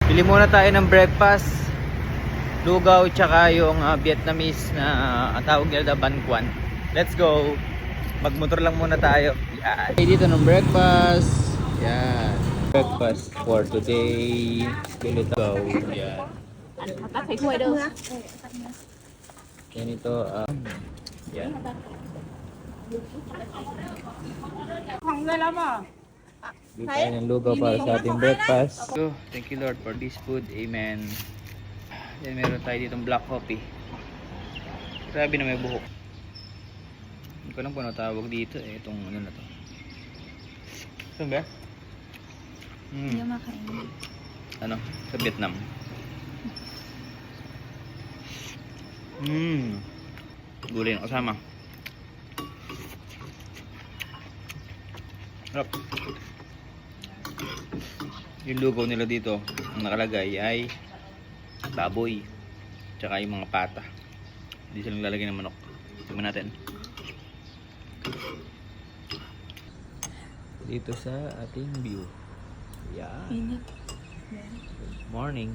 Bili muna tayo ng breakfast. Lugaw tsaka yung Vietnamese na tawag nila Ban Quan. Let's go. Magmotor lang muna tayo. Yan. Okay, dito ng breakfast. Yan. Breakfast for today. Lugaw. Yan. Yan ito. Yan. Bili tayo ng lugaw para sa ating breakfast. So, thank you Lord for this food. Amen. Then meron tayo ditong black coffee. Grabe na may buhok. Hindi ko lang kung ano tawag dito eh. Itong ano na to. Ito ba? Hindi makain. Ano? Sa Vietnam. Gulay na kasama. Sarap. Yung lugaw nila dito, ang nakalagay ay baboy. Tsaka yung mga pata. Hindi sila naglalagay ng manok. Tingnan natin. Dito sa ating view. Yeah. Init. Morning.